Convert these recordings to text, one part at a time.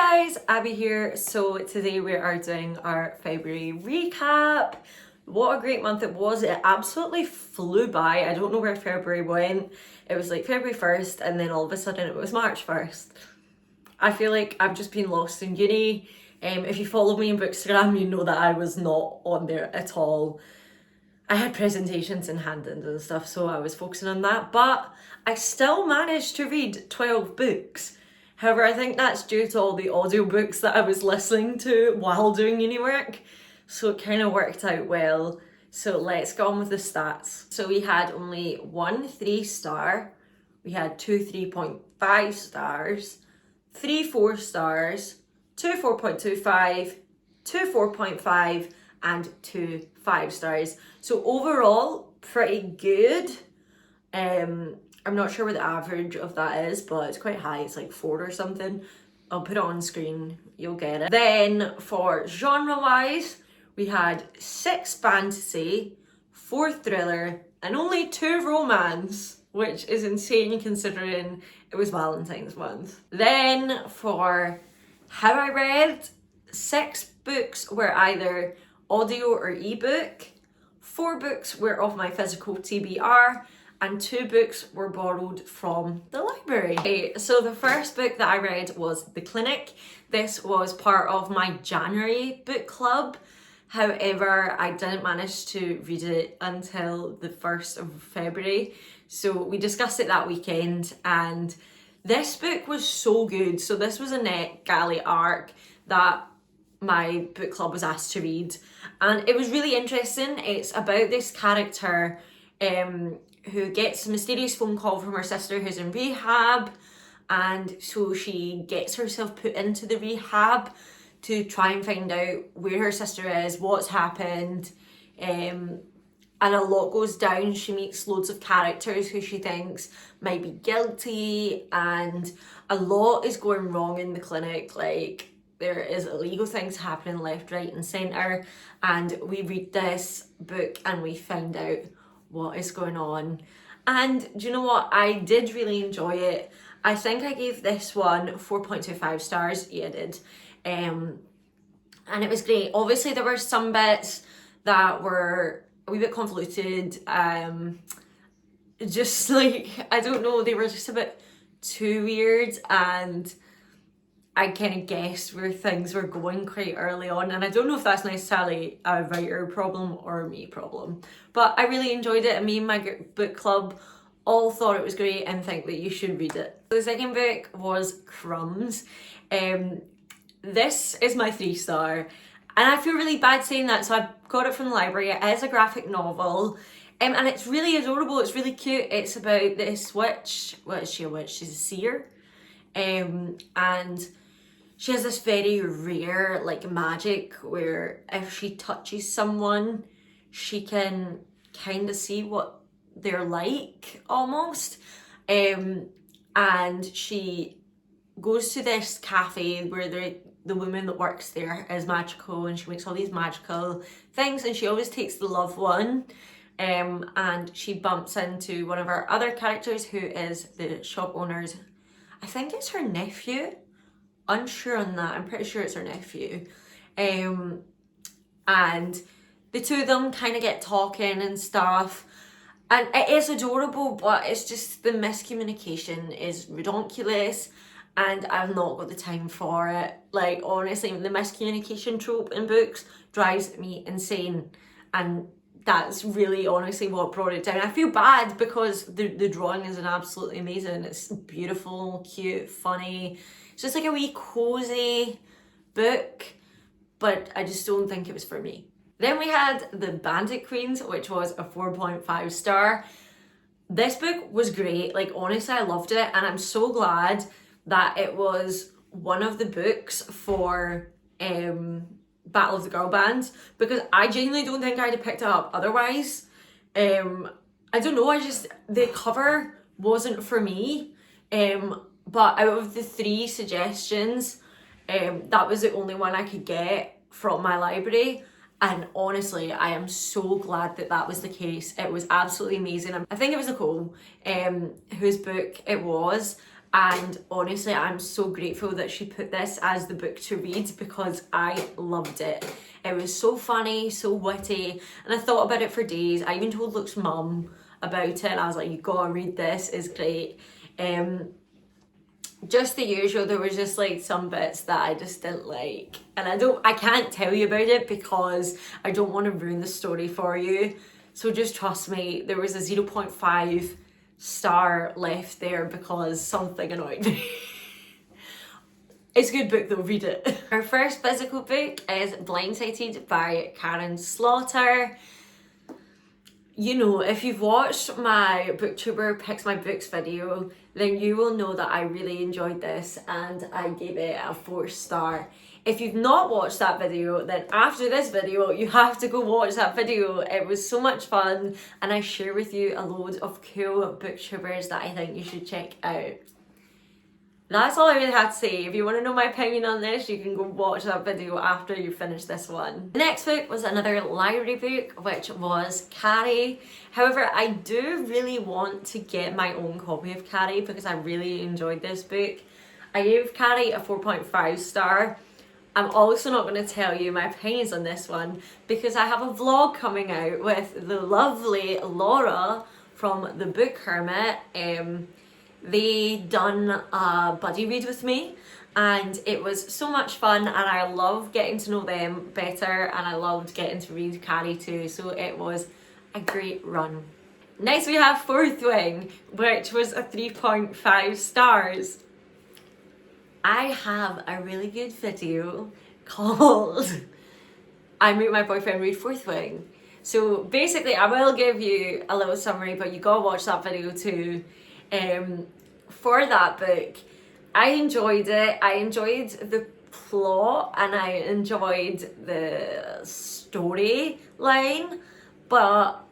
Guys, Abby here. So today we are doing our February recap. What a great month it was. It absolutely flew by. I don't know where February went. It was like February 1st and then all of a sudden it was March 1st. I feel like I've just been lost in uni. If you follow me on Bookstagram, you know that I was not on there at all. I had presentations and hand-ins and stuff, so I was focusing on that, but I still managed to read 12 books. However, I think that's due to all the audiobooks that I was listening to while doing uni work, so it kind of worked out well. So let's go on with the stats. So we had only 1 3-star, we had 2 3.5 stars, 3 4 stars, 2 4.25, 2 4.5, and 2 5 stars. So overall, pretty good. I'm not sure what the average of that is, but it's quite high. It's like 4 or something. I'll put it on screen, you'll get it. Then for genre-wise, we had 6 fantasy, 4 thriller, and only 2 romance, which is insane considering it was Valentine's month. Then for how I read, 6 books were either audio or ebook, 4 books were of my physical TBR, and 2 books were borrowed from the library. Okay, so the first book that I read was The Clinic. This was part of my January book club. However, I didn't manage to read it until the 1st of February. So we discussed it that weekend, and this book was so good. So this was a NetGalley arc that my book club was asked to read, and it was really interesting. It's about this character who gets a mysterious phone call from her sister who's in rehab, and so she gets herself put into the rehab to try and find out where her sister is, what's happened, and a lot goes down. She meets loads of characters who she thinks might be guilty, and a lot is going wrong in the clinic. Like, there is illegal things happening left, right and centre, and we read this book and we find out what is going on. And do you know what? I did really enjoy it. I think I gave this one 4.25 stars. Yeah, I did. And it was great. Obviously, there were some bits that were a wee bit convoluted. Just like, I don't know, they were just a bit too weird, and I kind of guessed where things were going quite early on, and I don't know if that's necessarily a writer problem or a me problem, but I really enjoyed it, and me and my book club all thought it was great and think that you should read it. The second book was Crumbs. This is my 3-star, and I feel really bad saying that, so I got it from the library. It is a graphic novel, and it's really adorable. It's really cute. It's about this witch. What is she, a witch? She's a seer, and she has this very rare like magic where if she touches someone, she can kind of see what they're like almost. And she goes to this cafe where the woman that works there is magical, and she makes all these magical things, and she always takes the loved one. And she bumps into one of our other characters who is the shop owner's, I think it's her nephew. Unsure on that. I'm pretty sure it's her nephew. And the two of them kind of get talking and stuff, and it is adorable, but it's just the miscommunication is ridiculous, and I've not got the time for it. Like, honestly, the miscommunication trope in books drives me insane, and that's really honestly what brought it down. I feel bad because the drawing is absolutely amazing. It's beautiful, cute, funny. It's just like a wee cozy book, but I just don't think it was for me. Then we had The Bandit Queens, which was a 4.5 star. This book was great. Like, honestly, I loved it, and I'm so glad that it was one of the books for Battle of the Girl Bands, because I genuinely don't think I'd have picked it up otherwise. I don't know, the cover wasn't for me, but out of the 3 suggestions, that was the only one I could get from my library, and honestly I am so glad that that was the case. It was absolutely amazing. I think it was Nicole whose book it was, And honestly, I'm so grateful that she put this as the book to read because I loved it. It was so funny, so witty, and I thought about it for days. I even told Luke's mum about it, and I was like, you gotta read this, it's great. Just the usual, there was just like some bits that I just didn't like, and I can't tell you about it because I don't want to ruin the story for you. So just trust me, there was a 0.5 star left there because something annoyed me. It's a good book though, read it. Our first physical book is Blindsided by Karen Slaughter. You know, if you've watched my booktuber picks my books video, then you will know that I really enjoyed this and I gave it a 4 star. If you've not watched that video, then after this video, you have to go watch that video. It was so much fun, and I share with you a load of cool booktubers that I think you should check out. That's all I really have to say. If you want to know my opinion on this, you can go watch that video after you finish this one. The next book was another library book, which was Carrie. However, I do really want to get my own copy of Carrie because I really enjoyed this book. I gave Carrie a 4.5 star. I'm also not going to tell you my opinions on this one because I have a vlog coming out with the lovely Laura from The Book Hermit. They done a buddy read with me and it was so much fun, and I love getting to know them better, and I loved getting to read Carrie too, so it was a great run. Next we have Fourth Wing, which was a 3.5 stars. I have a really good video called I Made My Boyfriend Read Fourth Wing. So basically I will give you a little summary, but you gotta watch that video too. For that book, I enjoyed it. I enjoyed the plot and I enjoyed the storyline, but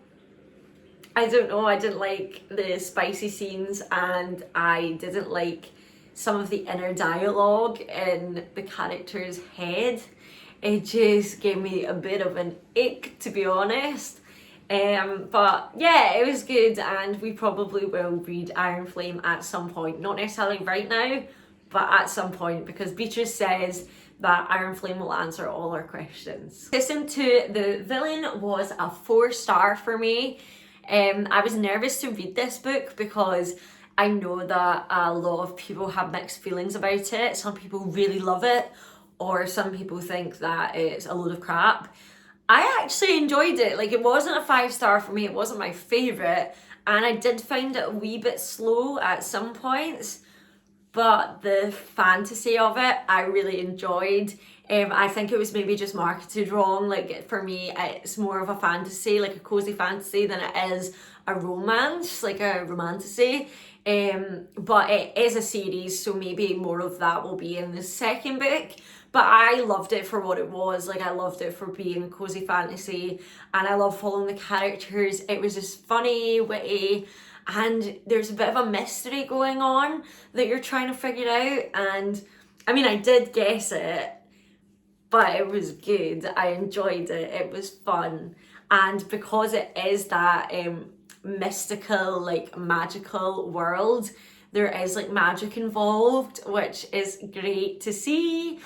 I don't know, I didn't like the spicy scenes and I didn't like some of the inner dialogue in the character's head. It just gave me a bit of an ick, to be honest. But yeah, it was good, and we probably will read Iron Flame at some point. Not necessarily right now, but at some point, because Beatrice says that Iron Flame will answer all our questions. Listen to The Villain was a 4 star for me. I was nervous to read this book because I know that a lot of people have mixed feelings about it. Some people really love it, or some people think that it's a load of crap. I actually enjoyed it. Like, it wasn't a 5 star for me, it wasn't my favourite, and I did find it a wee bit slow at some points, but the fantasy of it I really enjoyed. I think it was maybe just marketed wrong. Like, for me, it's more of a fantasy, like a cozy fantasy, than it is a romance, like a romantasy. But it is a series, so maybe more of that will be in the second book. But I loved it for what it was. Like, I loved it for being a cozy fantasy, and I love following the characters. It was just funny, witty, and there's a bit of a mystery going on that you're trying to figure out. And I mean, I did guess it, but it was good. I enjoyed it. It was fun. And because it is that mystical, like magical world, there is like magic involved, which is great to see.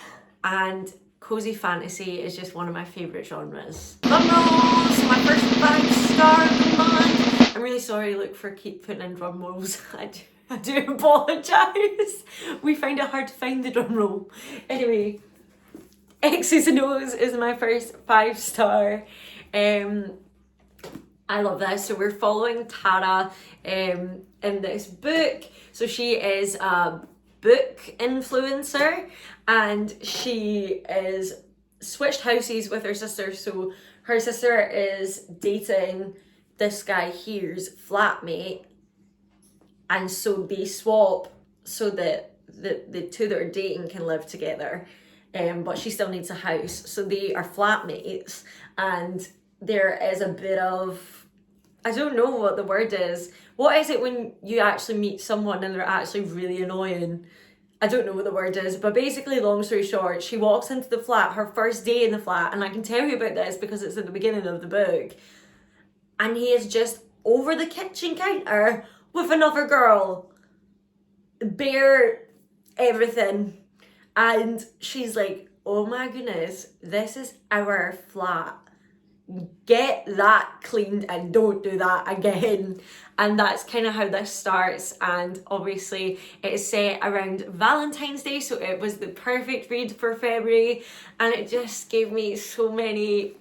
And cozy fantasy is just one of my favourite genres. Drum rolls! My first 5 star of the month. I'm really sorry, Luke, for keep putting in drum rolls. I do apologise. We find it hard to find the drum roll. Anyway, X's and O's is my first 5 star. I love this. So we're following Tara in this book. So she is a book influencer, and she is switched houses with her sister. So her sister is dating this guy here's flatmate, and so they swap so that the two that are dating can live together, but she still needs a house, so they are flatmates. And there is a bit of, I don't know what the word is. What is it when you actually meet someone and they're actually really annoying? I don't know what the word is, but basically, long story short, she walks into the flat, her first day in the flat, and I can tell you about this because it's at the beginning of the book, and he is just over the kitchen counter with another girl. bare everything. And she's like, oh my goodness, this is our flat. Get that cleaned and don't do that again. And that's kind of how this starts. And obviously it is set around Valentine's Day, so it was the perfect read for February, and it just gave me so many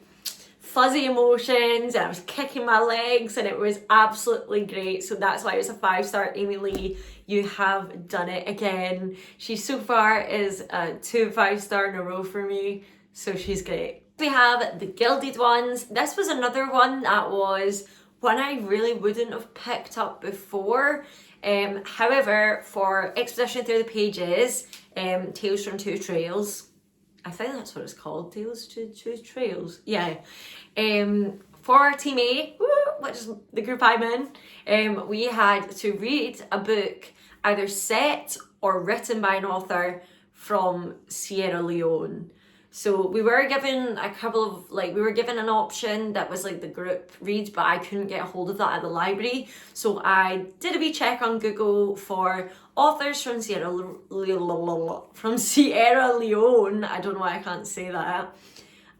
fuzzy emotions. I was kicking my legs and it was absolutely great. So that's why it was a 5-star. Amy Lee, you have done it again. She so far is 2 5-star in a row for me, so she's great. We have The Gilded Ones. This was another one that was one I really wouldn't have picked up before. However, for Exposition Through the Pages, Tales from Two Trails, I think that's what it's called, Tales to Two Trails, yeah. For Team A, which is the group I'm in, we had to read a book either set or written by an author from Sierra Leone. So we were given a couple of, we were given an option that was like the group read, but I couldn't get a hold of that at the library. So I did a wee check on Google for authors from Sierra Leone. I don't know why I can't say that.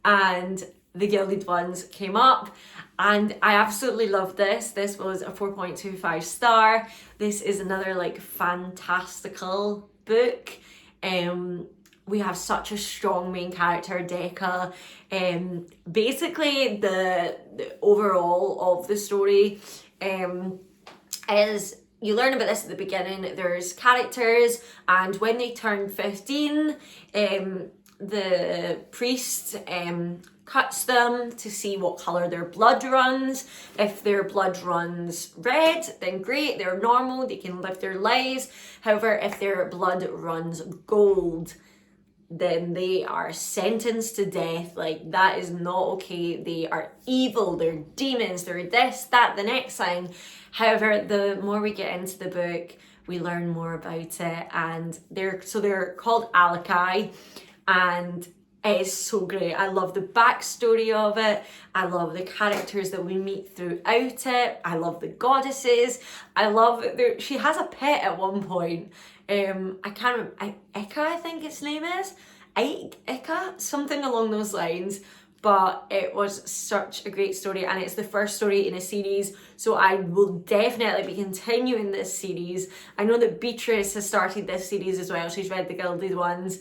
And The Gilded Ones came up, and I absolutely loved this. This was a 4.25 star. This is another fantastical book. We have such a strong main character, Decca. Basically, the overall of the story is, you learn about this at the beginning. There's characters, and when they turn 15, the priest cuts them to see what colour their blood runs. If their blood runs red, then great, they're normal, they can live their lives. However, if their blood runs gold, then they are sentenced to death. That is not okay. They are evil, they're demons, they're this, that, the next thing. However, the more we get into the book, we learn more about it, and they're called Alakai, and it is so great. I love the backstory of it. I love the characters that we meet throughout it. I love the goddesses. I love she has a pet at one point. I can't remember, Ika, I think its name is. Ika, something along those lines. But it was such a great story, and it's the first story in a series, so I will definitely be continuing this series. I know that Beatrice has started this series as well. She's read The Gilded Ones.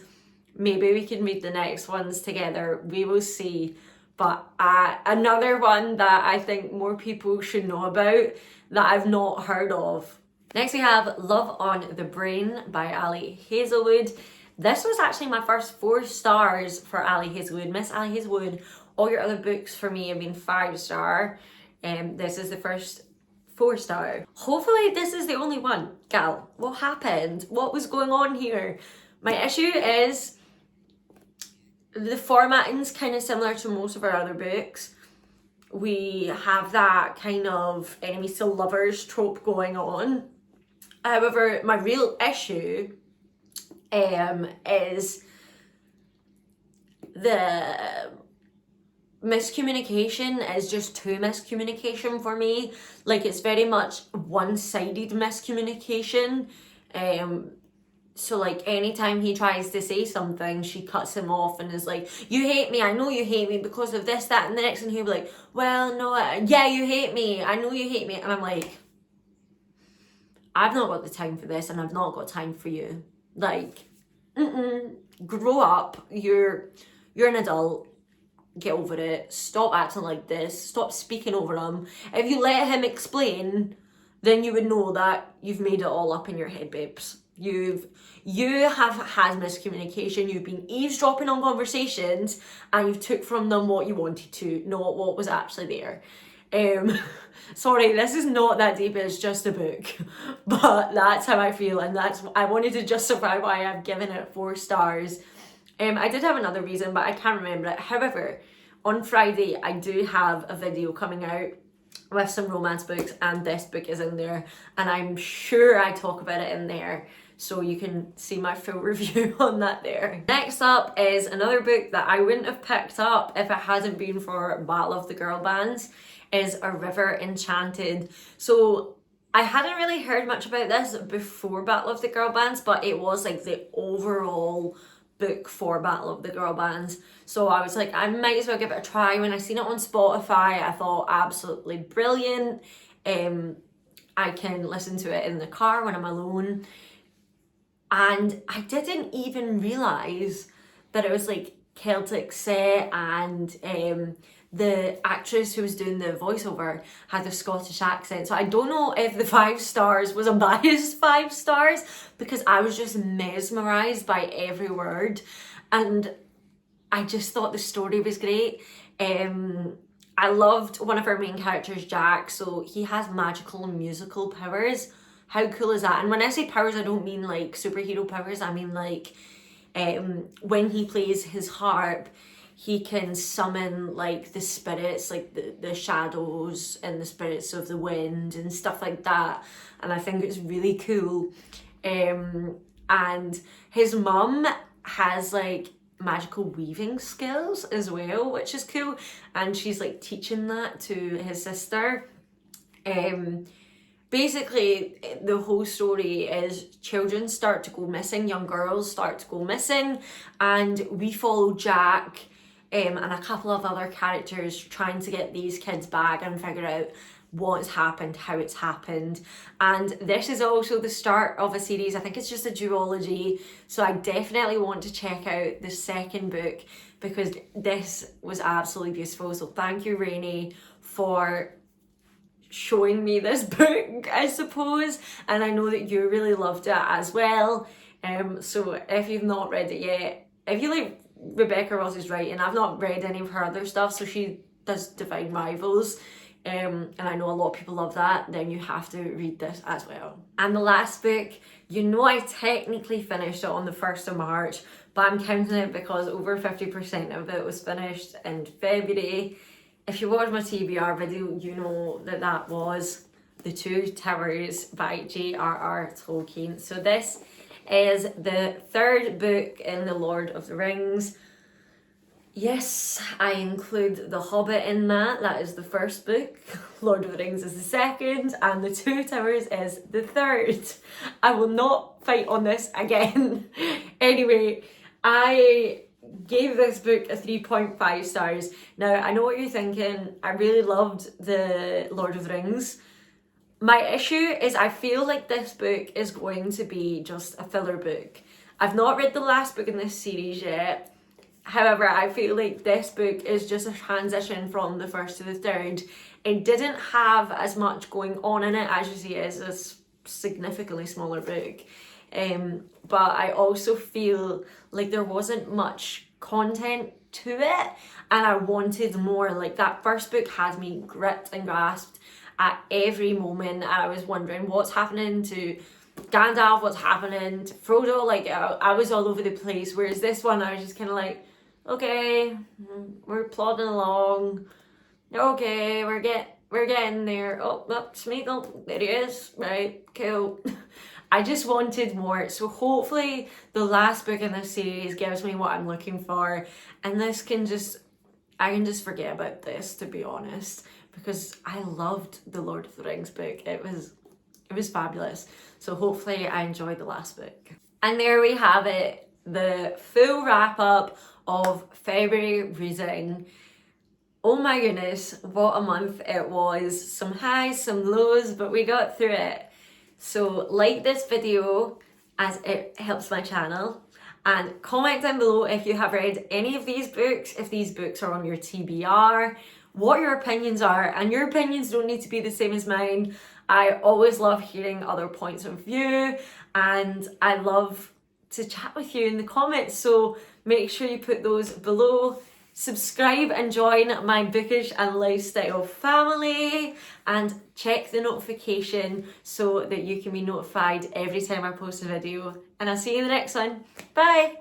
Maybe we can read the next ones together. We will see. But another one that I think more people should know about that I've not heard of. Next we have Love on the Brain by Ali Hazelwood. This was actually my first 4 stars for Ali Hazelwood. Miss Ali Hazelwood, all your other books for me have been 5-star. This is the first 4-star. Hopefully this is the only one. Gal, what happened? What was going on here? My issue is the formatting's kind of similar to most of our other books. We have that kind of enemies to lovers trope going on. However, my real issue is the miscommunication is just too miscommunication for me. It's very much one-sided miscommunication. So anytime he tries to say something, she cuts him off and is like, you hate me, I know you hate me because of this, that, and the next, and he'll be like, well, no, yeah, you hate me, I know you hate me. And I'm like, I've not got the time for this, and I've not got time for you. Grow up, you're an adult, get over it, stop acting like this, stop speaking over him. If you let him explain, then you would know that you've made it all up in your head, babes. You have had miscommunication, you've been eavesdropping on conversations, and you've took from them what you wanted to, not what was actually there. Sorry, this is not that deep, it's just a book, but that's how I feel, and I wanted to justify why I've given it 4 stars. I did have another reason, but I can't remember it. However, on Friday I do have a video coming out with some romance books, and this book is in there, and I'm sure I talk about it in there, so you can see my full review on that there. Next up is another book that I wouldn't have picked up if it hadn't been for Battle of the Girl Bands, is A River Enchanted. So I hadn't really heard much about this before Battle of the Girl Bands, but it was like the overall book for Battle of the Girl Bands. So I was like, I might as well give it a try. When I seen it on Spotify, I thought absolutely brilliant. I can listen to it in the car when I'm alone. And I didn't even realise that it was like Celtic set, and the actress who was doing the voiceover had a Scottish accent. So I don't know if the 5 stars was a biased 5 stars, because I was just mesmerised by every word, and I just thought the story was great. I loved one of our main characters, Jack, so he has magical and musical powers. How cool is that? And when I say powers, I don't mean like superhero powers, I mean like when he plays his harp, he can summon like the spirits, like the shadows and the spirits of the wind and stuff like that. And I think it's really cool. And his mum has like magical weaving skills as well, which is cool. And she's like teaching that to his sister. Basically, the whole story is children start to go missing, young girls start to go missing, and we follow Jack and a couple of other characters trying to get these kids back and figure out what's happened, how it's happened. And this is also the start of a series. I think it's just a duology, so I definitely want to check out the second book because this was absolutely beautiful. So thank you, Rainey, for showing me this book, I suppose, and I know that you really loved it as well. So if you've not read it yet, if you like Rebecca Ross's writing, I've not read any of her other stuff, so she does Divine Rivals, and I know a lot of people love that, then you have to read this as well. And the last book, you know, I technically finished it on the 1st of March, but I'm counting it because over 50% of it was finished in February. If you watched my TBR video, you know that that was The Two Towers by J.R.R. Tolkien. So this is the 3rd book in the Lord of the Rings. Yes, I include The Hobbit in that. That is the 1st book. Lord of the Rings is the 2nd, and The Two Towers is the 3rd. I will not fight on this again. Anyway, I gave this book a 3.5 stars. Now, I know what you're thinking. I really loved the Lord of the Rings. My issue is I feel like this book is going to be just a filler book. I've not read the last book in this series yet. However, I feel like this book is just a transition from the 1st to the 3rd. It didn't have as much going on in it as you see. It is a significantly smaller book. But I also feel like there wasn't much content to it, and I wanted more. Like, that 1st book had me gripped and grasped at every moment. I was wondering what's happening to Gandalf, what's happening to Frodo. Like, I was all over the place, whereas this one I was just kind of like, okay, we're plodding along, okay, we're getting there. Oh, Smeagol, there he is, right, cool. I just wanted more, so hopefully the last book in this series gives me what I'm looking for, and I can just forget about this, to be honest, because I loved the Lord of the Rings book. It was fabulous. So hopefully I enjoyed the last book. And there we have it, the full wrap up of February reading. Oh my goodness, what a month it was. Some highs, some lows, but we got through it. So like this video as it helps my channel, and comment down below if you have read any of these books, if these books are on your TBR, what your opinions are, and your opinions don't need to be the same as mine. I always love hearing other points of view, and I love to chat with you in the comments, so make sure you put those below. Subscribe and join my Bookish and Lifestyle family, and check the notification so that you can be notified every time I post a video. And I'll see you in the next one. Bye!